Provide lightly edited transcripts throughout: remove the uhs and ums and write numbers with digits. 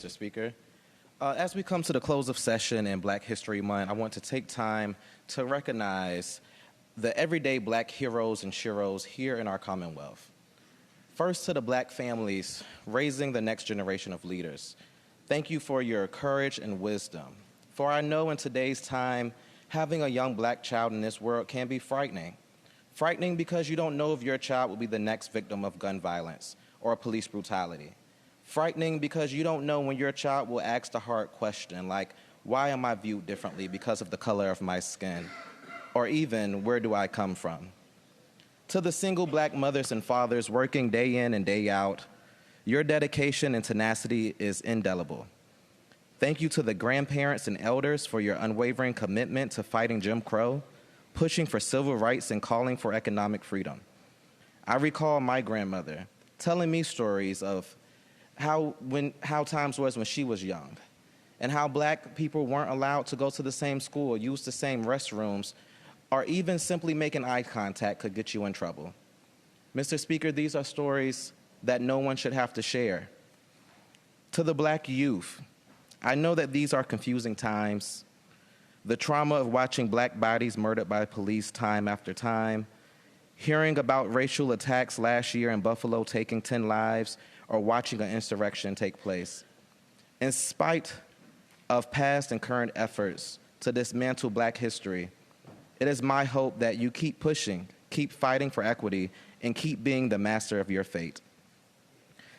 Mr. Speaker. As we come to the close of session in Black History Month, I want to take time to recognize the everyday Black heroes and sheroes here in our Commonwealth. First, to the Black families raising the next generation of leaders. Thank you for your courage and wisdom. For I know in today's time, having a young Black child in this world can be frightening. Frightening because you don't know if your child will be the next victim of gun violence or police brutality. Frightening because you don't know when your child will ask the hard question like, why am I viewed differently because of the color of my skin? Or even, where do I come from? To the single Black mothers and fathers working day in and day out, your dedication and tenacity is indelible. Thank you to the grandparents and elders for your unwavering commitment to fighting Jim Crow, pushing for civil rights and calling for economic freedom. I recall my grandmother telling me stories of how times was when she was young, and how Black people weren't allowed to go to the same school, use the same restrooms, or even simply making eye contact could get you in trouble. Mr. Speaker, these are stories that no one should have to share. To the Black youth, I know that these are confusing times. The trauma of watching Black bodies murdered by police time after time, hearing about racial attacks last year in Buffalo taking 10 lives, or watching an insurrection take place. In spite of past and current efforts to dismantle Black history, it is my hope that you keep pushing, keep fighting for equity, and keep being the master of your fate.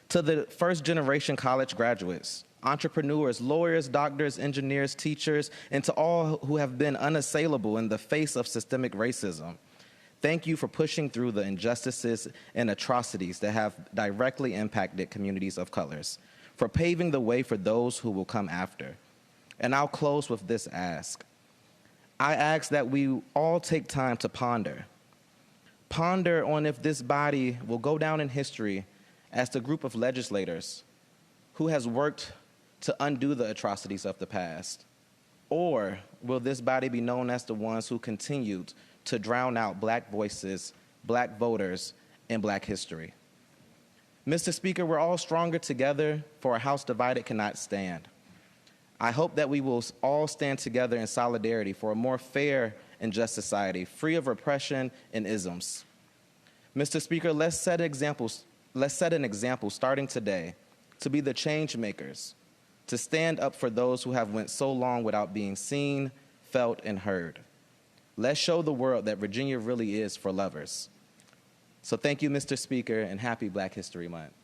To the first-generation college graduates, entrepreneurs, lawyers, doctors, engineers, teachers, and to all who have been unassailable in the face of systemic racism, thank you for pushing through the injustices and atrocities that have directly impacted communities of colors, for paving the way for those who will come after. And I'll close with this ask. I ask that we all take time to ponder. Ponder on if this body will go down in history as the group of legislators who has worked to undo the atrocities of the past, or will this body be known as the ones who continued to drown out Black voices, Black voters, and Black history. Mr. Speaker, we're all stronger together, for a house divided cannot stand. I hope that we will all stand together in solidarity for a more fair and just society, free of repression and isms. Mr. Speaker, let's set an example starting today to be the change makers, to stand up for those who have went so long without being seen, felt, and heard. Let's show the world that Virginia really is for lovers. So thank you, Mr. Speaker, and happy Black History Month.